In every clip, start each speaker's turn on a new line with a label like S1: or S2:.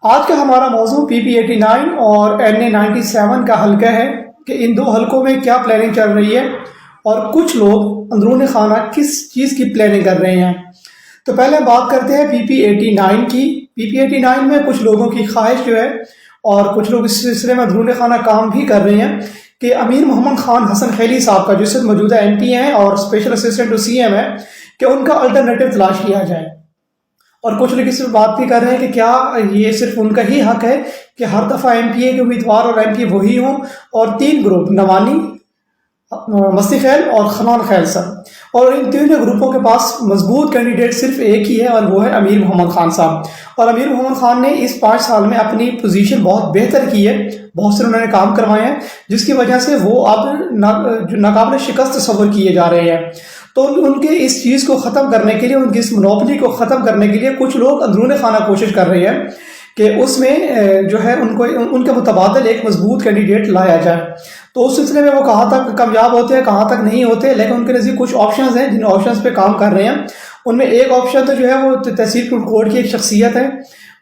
S1: آج کا ہمارا موضوع PP89 اور NA97 کا حلقہ ہے کہ ان دو حلقوں میں کیا پلاننگ چل رہی ہے اور کچھ لوگ اندرون خانہ کس چیز کی پلاننگ کر رہے ہیں۔ تو پہلے بات کرتے ہیں PP89 کی۔ PP89 میں کچھ لوگوں کی خواہش جو ہے اور کچھ لوگ اس سلسلے میں اندرون خانہ کام بھی کر رہے ہیں کہ امیر محمد خان حسن خیلی صاحب کا جو اس وقت موجودہ MP ہیں اور اسپیشل اسسٹنٹ ٹو CM ہے کہ ان کا الٹرنیٹو تلاش کیا جائے، اور کچھ لوگ اس پر بات بھی کر رہے ہیں کہ کیا یہ صرف ان کا ہی حق ہے کہ ہر دفعہ MPA کے امیدوار اور MP وہی ہوں، اور تین گروپ نوانی، مستی خیل اور خنان خیل صاحب، اور ان تینوں گروپوں کے پاس مضبوط کینڈیڈیٹ صرف ایک ہی ہے اور وہ ہے امیر محمد خان صاحب۔ اور امیر محمد خان نے اس 5 سال میں اپنی پوزیشن بہت بہتر کی ہے، بہت سے انہوں نے کام کروائے ہیں جس کی وجہ سے وہ اب ناقابل شکست تصور کیے جا رہے ہیں۔ تو ان کے اس چیز کو ختم کرنے کے لیے، ان کی اس منوپلی کو ختم کرنے کے لیے کچھ لوگ اندرون خانہ کوشش کر رہے ہیں کہ اس میں جو ہے ان کے متبادل ایک مضبوط کینڈیڈیٹ لایا جائے۔ تو اس سلسلے میں وہ کہاں تک کامیاب ہوتے ہیں کہاں تک نہیں ہوتے، لیکن ان کے نزدیک کچھ آپشنز ہیں جن آپشنز پہ کام کر رہے ہیں۔ ان میں ایک آپشن تو جو ہے وہ تحصیل کورٹ کی ایک شخصیت ہے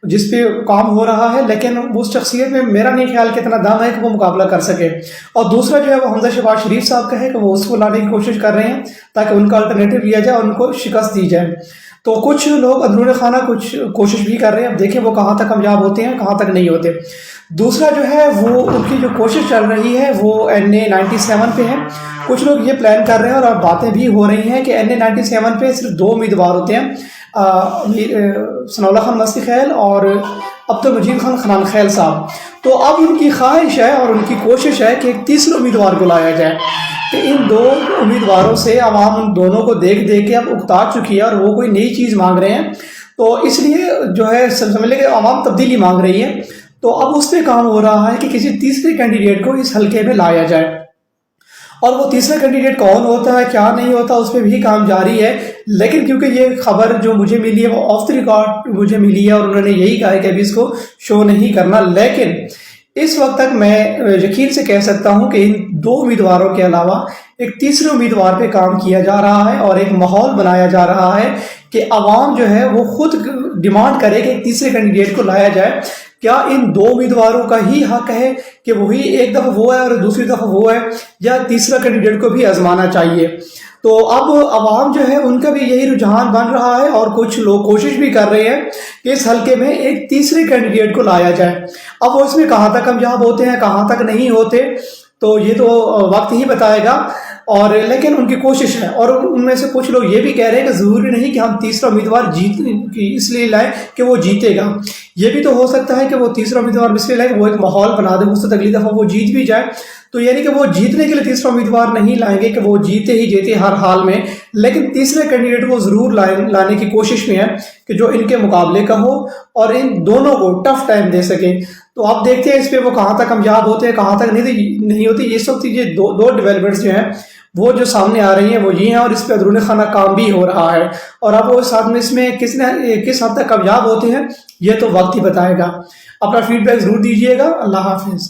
S1: جس پہ کام ہو رہا ہے، لیکن اس شخصیت میں میرا نہیں خیال کہ اتنا دم ہے کہ وہ مقابلہ کر سکے۔ اور دوسرا جو ہے وہ حمزہ شہباز شریف صاحب کا ہے کہ وہ اس کو لانے کی کوشش کر رہے ہیں تاکہ ان کا الٹرنیٹو لیا جائے اور ان کو شکست دی جائے۔ تو کچھ لوگ اندرون خانہ کچھ کوشش بھی کر رہے ہیں، اب دیکھیں وہ کہاں تک کامیاب ہوتے ہیں کہاں تک نہیں ہوتے۔ دوسرا جو ہے وہ ان کی جو کوشش چل رہی ہے وہ NA97 پہ ہے۔ کچھ لوگ یہ پلان کر رہے ہیں اور اب باتیں بھی ہو رہی ہیں کہ NA97 پہ صرف 2 امیدوار ہوتے ہیں، ثناء اللہ خان مستی خیل اور عبدالمجید خان خنان خیل صاحب۔ تو اب ان کی خواہش ہے اور ان کی کوشش ہے کہ ایک تیسرے امیدوار کو لایا جائے کہ ان 2 امیدواروں سے عوام ان دونوں کو دیکھ کے اب اکتا چکی ہے اور وہ کوئی نئی چیز مانگ رہے ہیں، تو اس لیے جو ہے سمجھ لیں کہ عوام تبدیلی مانگ رہی ہے۔ تو اب اس پہ کام ہو رہا ہے کہ کسی تیسرے کینڈیڈیٹ کو اس حلقے میں لایا جائے، اور وہ تیسرا کینڈیڈیٹ کون ہوتا ہے کیا نہیں ہوتا اس پہ بھی کام جاری ہے۔ لیکن کیونکہ یہ خبر جو مجھے ملی ہے وہ آف دی ریکارڈ مجھے ملی ہے اور انہوں نے یہی کہا ہے کہ ابھی اس کو شو نہیں کرنا، لیکن اس وقت تک میں یقین سے کہہ سکتا ہوں کہ ان 2 امیدواروں کے علاوہ ایک تیسرے امیدوار پہ کام کیا جا رہا ہے اور ایک ماحول بنایا جا رہا ہے کہ عوام جو ہے وہ خود ڈیمانڈ کرے کہ ایک تیسرے کینڈیڈیٹ کو لایا جائے۔ کیا ان 2 امیدواروں کا ہی حق ہے کہ وہی ایک دفعہ وہ ہے اور دوسری دفعہ وہ ہے، یا تیسرا کینڈیڈیٹ کو بھی آزمانا چاہیے؟ تو اب عوام جو ہے ان کا بھی یہی رجحان بن رہا ہے اور کچھ لوگ کوشش بھی کر رہے ہیں کہ اس حلقے میں ایک تیسرے کینڈیڈیٹ کو لایا جائے۔ اب وہ اس میں کہاں تک کامیاب ہوتے ہیں کہاں تک نہیں ہوتے تو یہ تو وقت ہی بتائے گا، اور لیکن ان کی کوشش ہے۔ اور ان میں سے کچھ لوگ یہ بھی کہہ رہے ہیں کہ ضروری نہیں کہ ہم تیسرا امیدوار اس لیے لائیں کہ وہ جیتے گا، یہ بھی تو ہو سکتا ہے کہ وہ تیسرا امیدوار اس لیے لائیں کہ وہ ایک ماحول بنا دے، اس سے اگلی دفعہ وہ جیت بھی جائے۔ تو یعنی کہ وہ جیتنے کے لیے تیسرا امیدوار نہیں لائیں گے کہ وہ جیتے ہی جیتے ہر حال میں، لیکن تیسرے کینڈیڈیٹ کو ضرور لانے کی کوشش میں ہے کہ جو ان کے مقابلے کا ہو اور ان دونوں کو ٹف ٹائم دے سکے۔ تو آپ دیکھتے ہیں اس پہ وہ کہاں تک کامیاب ہوتے ہیں کہاں تک نہیں ہوتے۔ اس وقت یہ دو ڈیولپمنٹس جو ہیں وہ جو سامنے آ رہی ہیں وہ یہ ہیں، اور اس پہ اندرون خانہ کام بھی ہو رہا ہے، اور اب وہ ساتھ میں اس میں کس حد تک کامیاب ہوتے ہیں یہ تو وقت ہی بتائے گا۔ اپنا فیڈ بیک ضرور دیجیے گا۔ اللہ حافظ۔